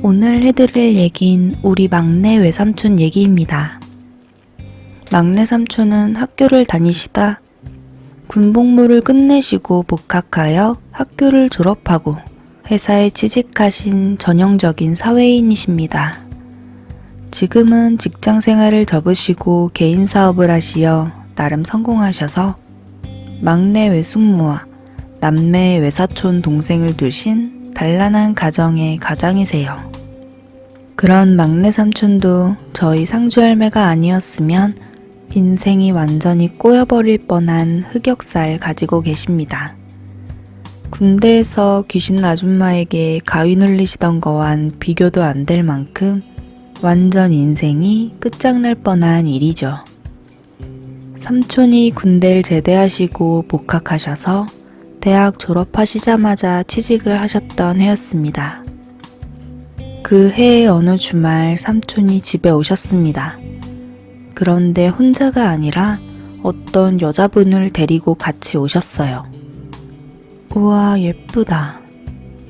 오늘 해드릴 얘긴 우리 막내 외삼촌 얘기입니다. 막내 삼촌은 학교를 다니시다 군복무를 끝내시고 복학하여 학교를 졸업하고 회사에 취직하신 전형적인 사회인이십니다. 지금은 직장 생활을 접으시고 개인 사업을 하시어 나름 성공하셔서 막내 외숙모와 남매 외사촌 동생을 두신 단란한 가정의 가장이세요. 그런 막내 삼촌도 저희 상주할매가 아니었으면 인생이 완전히 꼬여버릴 뻔한 흑역사를 가지고 계십니다. 군대에서 귀신 아줌마에게 가위 눌리시던 거와는 비교도 안 될 만큼 완전 인생이 끝장날 뻔한 일이죠. 삼촌이 군대를 제대하시고 복학하셔서 대학 졸업하시자마자 취직을 하셨던 해였습니다. 그 해의 어느 주말 삼촌이 집에 오셨습니다. 그런데 혼자가 아니라 어떤 여자분을 데리고 같이 오셨어요. 우와, 예쁘다.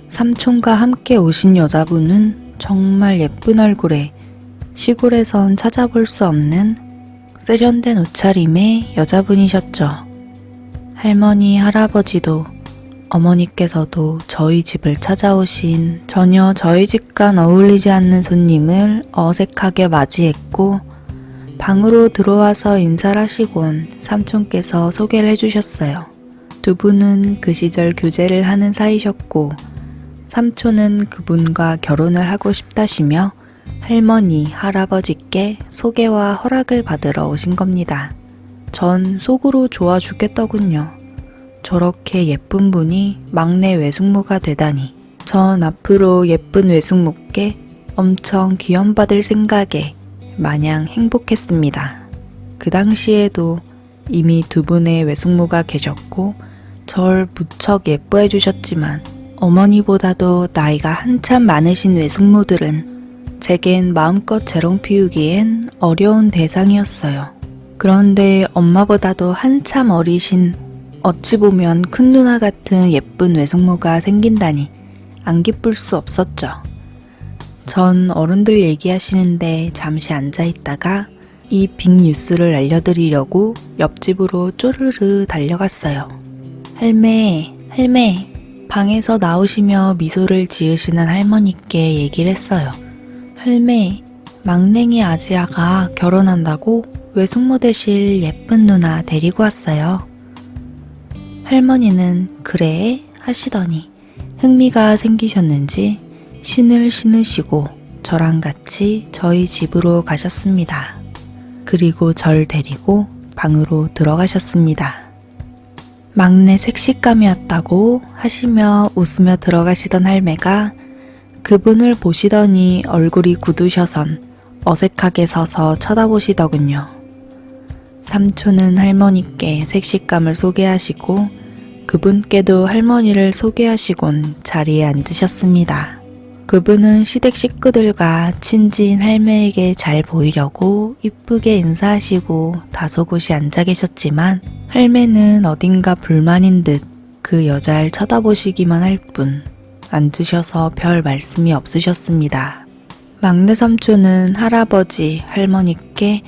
삼촌과 함께 오신 여자분은 정말 예쁜 얼굴에 시골에선 찾아볼 수 없는 세련된 옷차림의 여자분이셨죠. 할머니, 할아버지도 어머니께서도 저희 집을 찾아오신 전혀 저희 집과는 어울리지 않는 손님을 어색하게 맞이했고 방으로 들어와서 인사를 하시곤 삼촌께서 소개를 해주셨어요. 두 분은 그 시절 교제를 하는 사이셨고 삼촌은 그분과 결혼을 하고 싶다시며 할머니, 할아버지께 소개와 허락을 받으러 오신 겁니다. 전 속으로 좋아 죽겠더군요. 저렇게 예쁜 분이 막내 외숙모가 되다니. 전 앞으로 예쁜 외숙모께 엄청 귀염받을 생각에 마냥 행복했습니다. 그 당시에도 이미 두 분의 외숙모가 계셨고 절 무척 예뻐해 주셨지만 어머니보다도 나이가 한참 많으신 외숙모들은 제겐 마음껏 재롱 피우기엔 어려운 대상이었어요. 그런데 엄마보다도 한참 어리신 어찌 보면 큰 누나 같은 예쁜 외숙모가 생긴다니 안 기쁠 수 없었죠. 전 어른들 얘기하시는데 잠시 앉아있다가 이 빅뉴스를 알려드리려고 옆집으로 쪼르르 달려갔어요. 할매, 방에서 나오시며 미소를 지으시는 할머니께 얘기를 했어요. 할매, 막냉이 아지아가 결혼한다고 외숙모 되실 예쁜 누나 데리고 왔어요. 할머니는 그래? 하시더니 흥미가 생기셨는지 신을 신으시고 저랑 같이 저희 집으로 가셨습니다. 그리고 절 데리고 방으로 들어가셨습니다. 막내 색식감이었다고 하시며 웃으며 들어가시던 할매가 그분을 보시더니 얼굴이 굳으셔선 어색하게 서서 쳐다보시더군요. 삼촌은 할머니께 색식감을 소개하시고 그분께도 할머니를 소개하시곤 자리에 앉으셨습니다. 그분은 시댁 식구들과 친지인 할매에게 잘 보이려고 이쁘게 인사하시고 다소곳이 앉아 계셨지만 할매는 어딘가 불만인 듯 그 여자를 쳐다보시기만 할 뿐 앉으셔서 별 말씀이 없으셨습니다. 막내 삼촌은 할아버지, 할머니께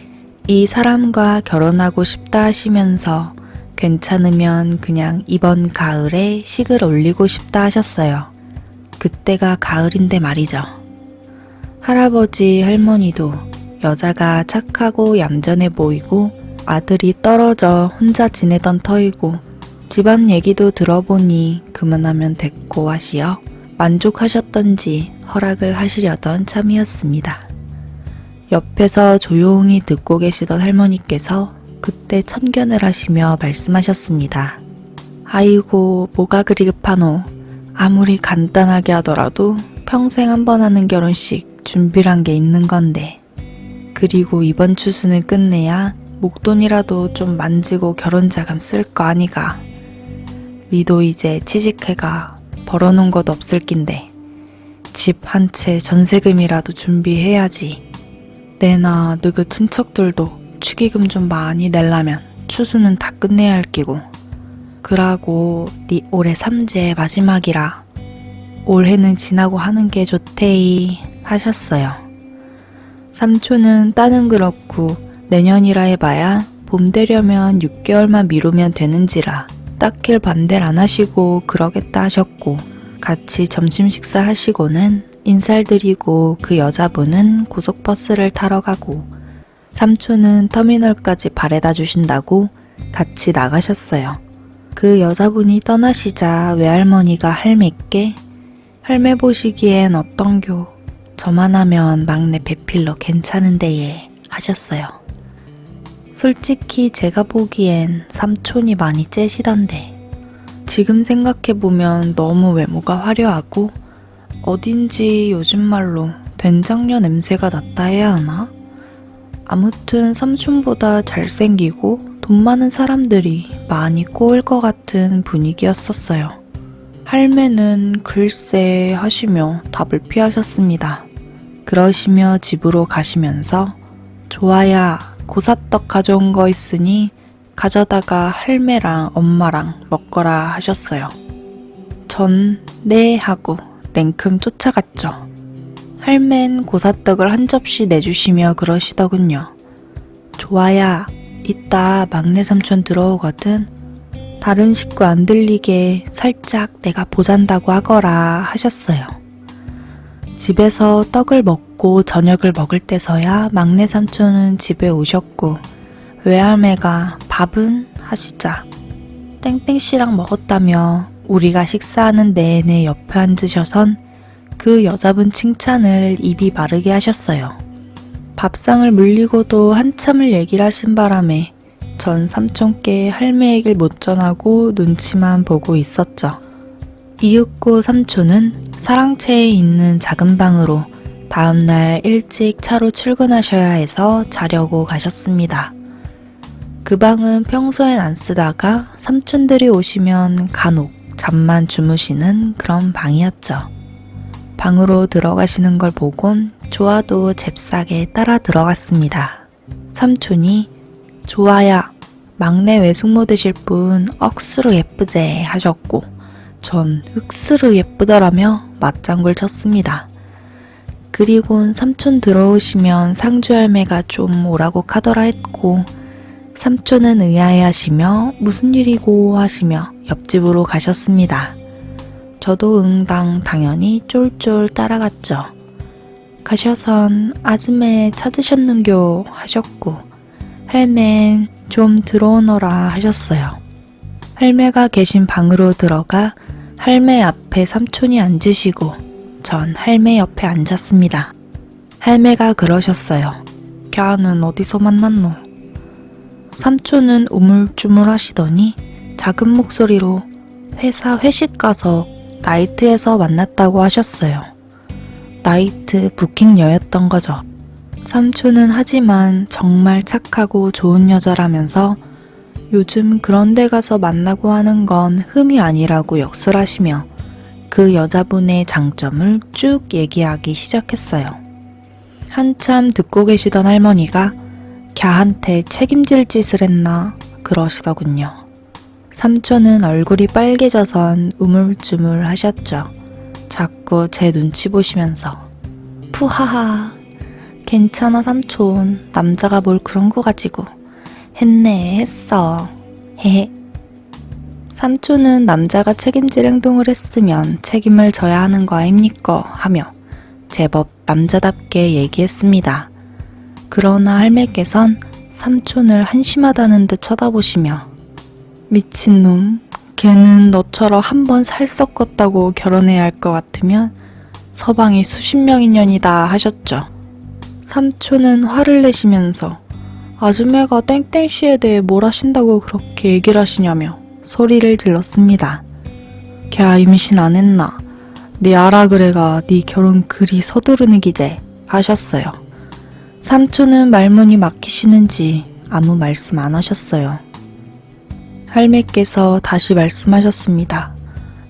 이 사람과 결혼하고 싶다 하시면서 괜찮으면 그냥 이번 가을에 식을 올리고 싶다 하셨어요. 그때가 가을인데 말이죠. 할아버지, 할머니도 여자가 착하고 얌전해 보이고 아들이 떨어져 혼자 지내던 터이고 집안 얘기도 들어보니 그만하면 됐고 하시어 만족하셨던지 허락을 하시려던 참이었습니다. 옆에서 조용히 듣고 계시던 할머니께서 그때 참견을 하시며 말씀하셨습니다. 아이고, 뭐가 그리 급하노. 아무리 간단하게 하더라도 평생 한 번 하는 결혼식 준비란 게 있는 건데. 그리고 이번 추수는 끝내야 목돈이라도 좀 만지고 결혼자금 쓸 거 아니가. 니도 이제 취직해가 벌어놓은 것 없을 낀데 집 한 채 전세금이라도 준비해야지. 내나 너그 친척들도 축의금 좀 많이 내려면 추수는 다 끝내야 할 끼고. 그러고 니 올해 삼재 마지막이라 올해는 지나고 하는 게 좋테이 하셨어요. 삼촌은 따는 그렇고 내년이라 해봐야 봄 되려면 6개월만 미루면 되는지라 딱힐 반대를 안 하시고 그러겠다 하셨고, 같이 점심 식사하시고는 인사를 드리고 그 여자분은 고속버스를 타러 가고 삼촌은 터미널까지 바래다 주신다고 같이 나가셨어요. 그 여자분이 떠나시자 외할머니가 할매께 할매 보시기엔 어떤교? 저만 하면 막내 배필러 괜찮은데 예 하셨어요. 솔직히 제가 보기엔 삼촌이 많이 째시던데, 지금 생각해보면 너무 외모가 화려하고 어딘지 요즘 말로 된장녀 냄새가 났다 해야 하나? 아무튼 삼촌보다 잘생기고 돈 많은 사람들이 많이 꼬일 것 같은 분위기였었어요. 할매는 글쎄 하시며 답을 피하셨습니다. 그러시며 집으로 가시면서 좋아야 고사떡 가져온 거 있으니 가져다가 할매랑 엄마랑 먹거라 하셨어요. 전 네 하고 냉큼 쫓아갔죠. 할맨 고사떡을 한 접시 내주시며 그러시더군요. 좋아야, 이따 막내 삼촌 들어오거든. 다른 식구 안 들리게 살짝 내가 보잔다고 하거라 하셨어요. 집에서 떡을 먹고 저녁을 먹을 때서야 막내 삼촌은 집에 오셨고 외할매가 밥은 하시자 땡땡씨랑 먹었다며 우리가 식사하는 내내 옆에 앉으셔선 그 여자분 칭찬을 입이 마르게 하셨어요. 밥상을 물리고도 한참을 얘기를 하신 바람에 전 삼촌께 할매 얘기를 못 전하고 눈치만 보고 있었죠. 이윽고 삼촌은 사랑채에 있는 작은 방으로 다음날 일찍 차로 출근하셔야 해서 자려고 가셨습니다. 그 방은 평소엔 안 쓰다가 삼촌들이 오시면 간혹 잠만 주무시는 그런 방이었죠. 방으로 들어가시는 걸 보곤 조아도 잽싸게 따라 들어갔습니다. 삼촌이 조아야, 막내 외숙모 되실 분 억수로 예쁘제 하셨고 전 흑수로 예쁘더라며 맞장구를 쳤습니다. 그리곤 삼촌 들어오시면 상주할매가 좀 오라고 카더라 했고 삼촌은 의아해하시며 무슨 일이고 하시며 옆집으로 가셨습니다. 저도 응당 당연히 쫄쫄 따라갔죠. 가셔선 아줌매 찾으셨는겨 하셨고 할맨 좀 들어오너라 하셨어요. 할매가 계신 방으로 들어가 할매 앞에 삼촌이 앉으시고 전 할매 옆에 앉았습니다. 할매가 그러셨어요. 걔는 어디서 만났노? 삼촌은 우물쭈물 하시더니 작은 목소리로 회사 회식 가서 나이트에서 만났다고 하셨어요. 나이트 부킹녀였던 거죠. 삼촌은 하지만 정말 착하고 좋은 여자라면서 요즘 그런 데 가서 만나고 하는 건 흠이 아니라고 역설하시며 그 여자분의 장점을 쭉 얘기하기 시작했어요. 한참 듣고 계시던 할머니가 걔한테 책임질 짓을 했나 그러시더군요. 삼촌은 얼굴이 빨개져선 우물쭈물 하셨죠. 자꾸 제 눈치 보시면서 푸하하 괜찮아 삼촌, 남자가 뭘 그런 거 가지고 했네 했어 헤헤. 삼촌은 남자가 책임질 행동을 했으면 책임을 져야 하는 거 아닙니까 하며 제법 남자답게 얘기했습니다. 그러나 할매께선 삼촌을 한심하다는 듯 쳐다보시며 미친놈, 걔는 너처럼 한번 살 썩었다고 결혼해야 할 것 같으면 서방이 수십 명인 년이다 하셨죠. 삼촌은 화를 내시면서 아줌매가 땡땡씨에 대해 뭘 하신다고 그렇게 얘기를 하시냐며 소리를 질렀습니다. 걔 임신 안 했나? 네 알아 그래가 네 결혼 그리 서두르는 기제 하셨어요. 삼촌은 말문이 막히시는지 아무 말씀 안 하셨어요. 할매께서 다시 말씀하셨습니다.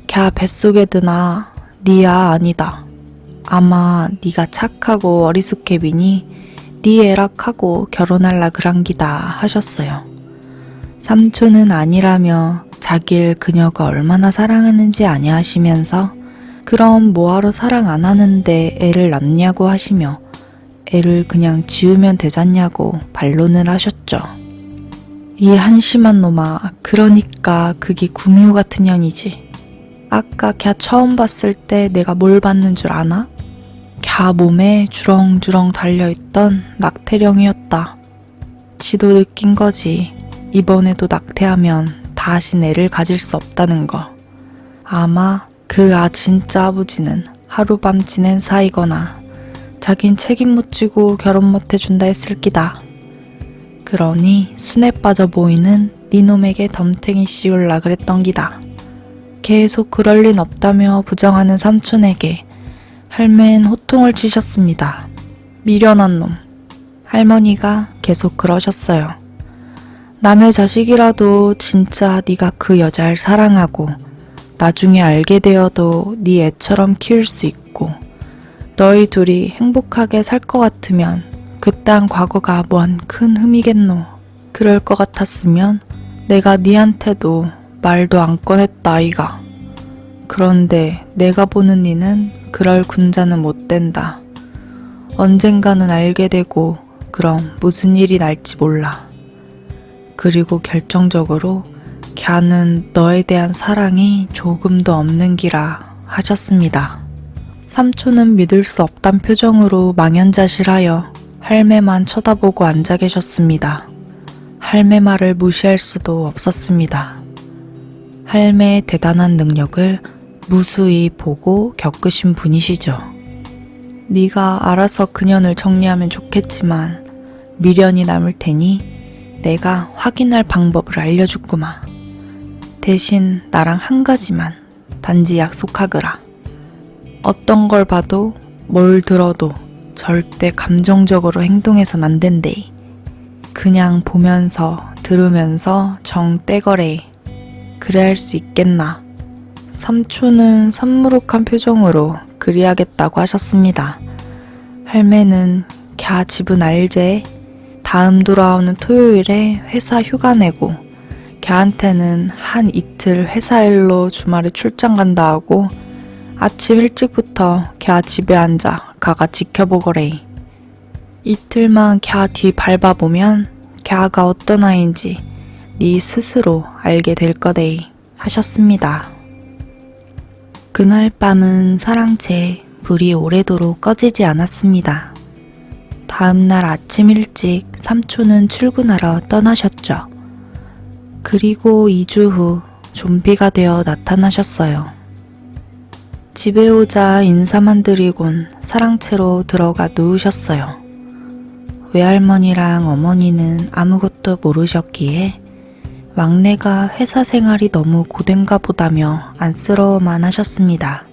걔 뱃속에 드나 니야 아니다. 아마 니가 착하고 어리숙해 비니 니 애락하고 결혼할라 그란기다 하셨어요. 삼촌은 아니라며 자길 그녀가 얼마나 사랑하는지 아냐 하시면서 그럼 뭐하러 사랑 안 하는데 애를 낳냐고 하시며 애를 그냥 지우면 되잖냐고 반론을 하셨죠. 이 한심한 놈아, 그러니까 그게 구미호 같은 년이지. 아까 걔 처음 봤을 때 내가 뭘 봤는 줄 아나? 걔 몸에 주렁주렁 달려있던 낙태령이었다. 지도 느낀 거지. 이번에도 낙태하면 다신 애를 가질 수 없다는 거. 아마 그 진짜 아버지는 하룻밤 지낸 사이거나 자긴 책임 못 지고 결혼 못 해준다 했을 기다. 그러니 순에 빠져 보이는 니놈에게 덤탱이 씌울라 그랬던 기다. 계속 그럴 린 없다며 부정하는 삼촌에게 할매는 호통을 치셨습니다. 미련한 놈. 할머니가 계속 그러셨어요. 남의 자식이라도 진짜 네가 그 여자를 사랑하고 나중에 알게 되어도 네 애처럼 키울 수 있고 너희 둘이 행복하게 살 것 같으면 그딴 과거가 뭔 큰 흠이겠노. 그럴 것 같았으면 내가 니한테도 말도 안 꺼냈다 아이가. 그런데 내가 보는 니는 그럴 군자는 못 된다. 언젠가는 알게 되고 그럼 무슨 일이 날지 몰라. 그리고 결정적으로 걔는 너에 대한 사랑이 조금도 없는 기라 하셨습니다. 삼촌은 믿을 수 없단 표정으로 망연자실하여 할매만 쳐다보고 앉아 계셨습니다. 할매 말을 무시할 수도 없었습니다. 할매의 대단한 능력을 무수히 보고 겪으신 분이시죠. 네가 알아서 그년을 정리하면 좋겠지만 미련이 남을 테니 내가 확인할 방법을 알려주구마. 대신 나랑 한 가지만 단지 약속하거라. 어떤 걸 봐도 뭘 들어도 절대 감정적으로 행동해선 안 된대. 그냥 보면서 들으면서 정 떼거래. 그래 할 수 있겠나. 삼촌은 산무룩한 표정으로 그리하겠다고 하셨습니다. 할매는 걔 집은 알제. 다음 돌아오는 토요일에 회사 휴가 내고 걔한테는 한 이틀 회사 일로 주말에 출장 간다 하고 아침 일찍부터 걔 집에 앉아 가가 지켜보거래. 이틀만 걔 뒤 밟아보면 걔가 어떤 아이인지 네 스스로 알게 될 거대 하셨습니다. 그날 밤은 사랑채 불이 오래도록 꺼지지 않았습니다. 다음날 아침 일찍 삼촌은 출근하러 떠나셨죠. 그리고 2주 후 좀비가 되어 나타나셨어요. 집에 오자 인사만 드리곤 사랑채로 들어가 누우셨어요. 외할머니랑 어머니는 아무것도 모르셨기에 막내가 회사 생활이 너무 고된가 보다며 안쓰러워만 하셨습니다.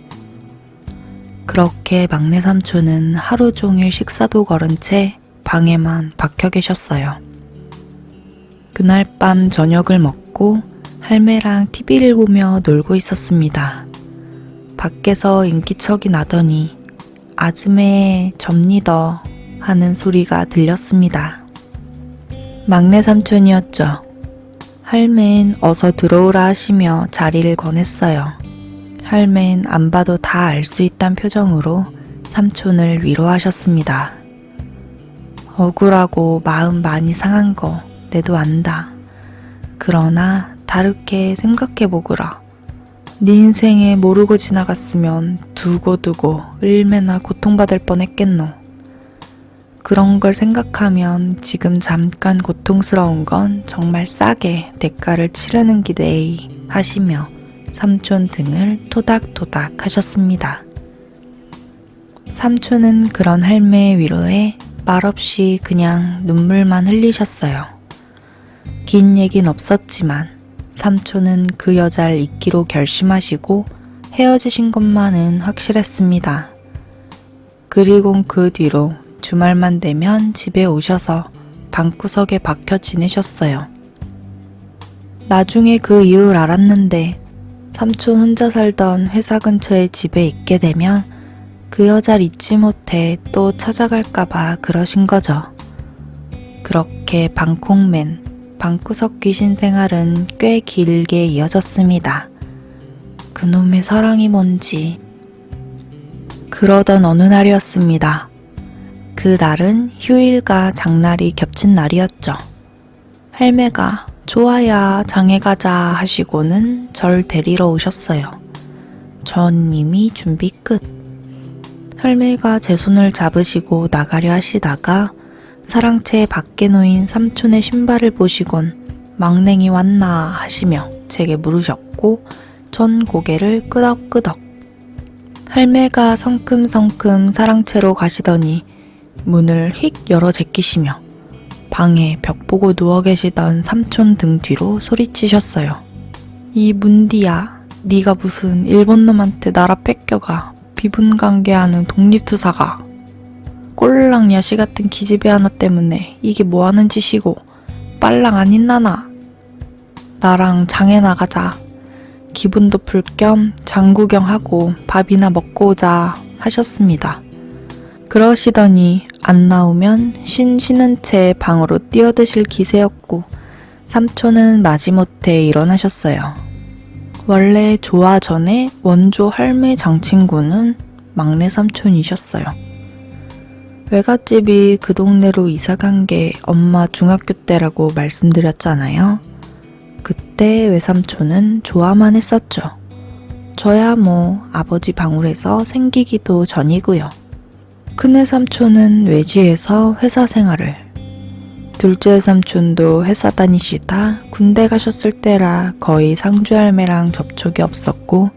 그렇게 막내 삼촌은 하루 종일 식사도 거른 채 방에만 박혀 계셨어요. 그날 밤 저녁을 먹고 할매랑 TV를 보며 놀고 있었습니다. 밖에서 인기척이 나더니 아즈메 접니다 하는 소리가 들렸습니다. 막내 삼촌이었죠. 할매는 어서 들어오라 하시며 자리를 권했어요. 할매는 안 봐도 다 알 수 있단 표정으로 삼촌을 위로하셨습니다. 억울하고 마음 많이 상한 거 내도 안다. 그러나 다르게 생각해보거라. 네 인생에 모르고 지나갔으면 두고두고 얼마나 고통받을 뻔했겠노. 그런 걸 생각하면 지금 잠깐 고통스러운 건 정말 싸게 대가를 치르는 기대이 하시며 삼촌 등을 토닥토닥 하셨습니다. 삼촌은 그런 할매의 위로에 말없이 그냥 눈물만 흘리셨어요. 긴 얘긴 없었지만 삼촌은 그 여자를 잊기로 결심하시고 헤어지신 것만은 확실했습니다. 그리고 그 뒤로 주말만 되면 집에 오셔서 방구석에 박혀 지내셨어요. 나중에 그 이유를 알았는데 삼촌 혼자 살던 회사 근처의 집에 있게 되면 그 여자를 잊지 못해 또 찾아갈까봐 그러신 거죠. 그렇게 방콕맨, 방구석 귀신 생활은 꽤 길게 이어졌습니다. 그놈의 사랑이 뭔지 그러던 어느 날이었습니다. 그 날은 휴일과 장날이 겹친 날이었죠. 할매가 좋아야 장에 가자 하시고는 절 데리러 오셨어요. 전 이미 준비 끝. 할매가 제 손을 잡으시고 나가려 하시다가 사랑채 밖에 놓인 삼촌의 신발을 보시곤 망냉이 왔나 하시며 제게 물으셨고 전 고개를 끄덕끄덕. 할매가 성큼성큼 사랑채로 가시더니 문을 휙 열어 제끼시며 방에 벽 보고 누워 계시던 삼촌 등 뒤로 소리치셨어요. 이 문디야, 네가 무슨 일본 놈한테 나라 뺏겨가 비분관계하는 독립투사가 꼴랑 야시 같은 기집애 하나 때문에 이게 뭐하는 짓이고 빨랑 안 있나나. 나랑 장에 나가자. 기분도 풀 겸 장 구경하고 밥이나 먹고 오자 하셨습니다. 그러시더니 안 나오면 쉬는 채 방으로 뛰어드실 기세였고 삼촌은 마지못해 일어나셨어요. 원래 조화 전에 원조 할매 장친구는 막내 삼촌이셨어요. 외갓집이 그 동네로 이사간 게 엄마 중학교 때라고 말씀드렸잖아요. 그때 외삼촌은 조화만 했었죠. 저야 뭐 아버지 방울에서 생기기도 전이고요. 큰애 삼촌은 외지에서 회사 생활을, 둘째 삼촌도 회사 다니시다 군대 가셨을 때라 거의 상주 할매랑 접촉이 없었고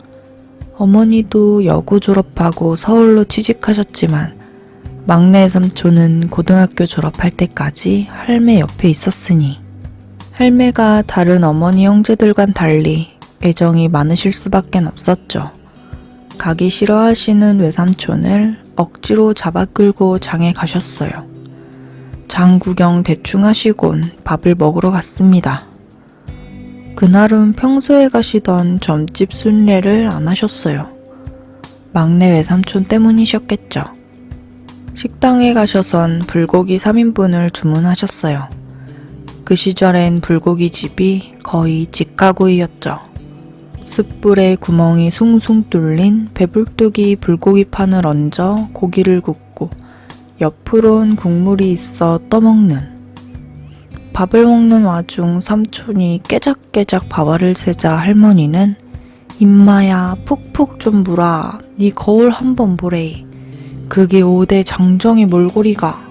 어머니도 여고 졸업하고 서울로 취직하셨지만 막내 삼촌은 고등학교 졸업할 때까지 할매 옆에 있었으니 할매가 다른 어머니 형제들과는 달리 애정이 많으실 수밖에 없었죠. 가기 싫어하시는 외삼촌을 억지로 잡아 끌고 장에 가셨어요. 장 구경 대충 하시곤 밥을 먹으러 갔습니다. 그날은 평소에 가시던 점집 순례를 안 하셨어요. 막내 외삼촌 때문이셨겠죠. 식당에 가셔선 불고기 3인분을 주문하셨어요. 그 시절엔 불고기 집이 거의 직가구이였죠. 숯불에 구멍이 숭숭 뚫린 배불뚝이 불고기판을 얹어 고기를 굽고 옆으론 국물이 있어 떠먹는. 밥을 먹는 와중 삼촌이 깨작깨작 밥알을 세자 할머니는 임마야 푹푹 좀 물어. 네 거울 한번 보래. 그게 5대 장정의 몰골이가.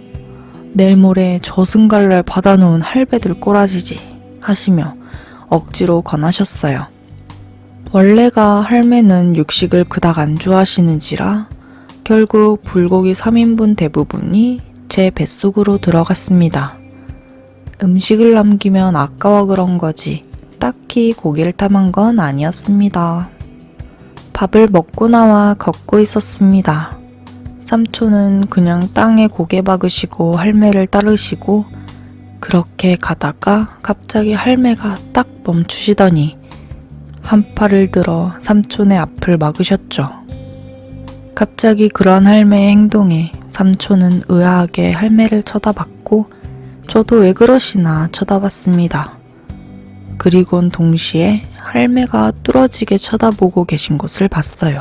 내일 모레 저승갈날 받아놓은 할배들 꼬라지지 하시며 억지로 권하셨어요. 원래가 할매는 육식을 그닥 안 좋아하시는지라 결국 불고기 3인분 대부분이 제 뱃속으로 들어갔습니다. 음식을 남기면 아까워 그런 거지 딱히 고기를 탐한 건 아니었습니다. 밥을 먹고 나와 걷고 있었습니다. 삼촌은 그냥 땅에 고개 박으시고 할매를 따르시고 그렇게 가다가 갑자기 할매가 딱 멈추시더니 한 팔을 들어 삼촌의 앞을 막으셨죠. 갑자기 그런 할매의 행동에 삼촌은 의아하게 할매를 쳐다봤고 저도 왜 그러시나 쳐다봤습니다. 그리곤 동시에 할매가 뚫어지게 쳐다보고 계신 것을 봤어요.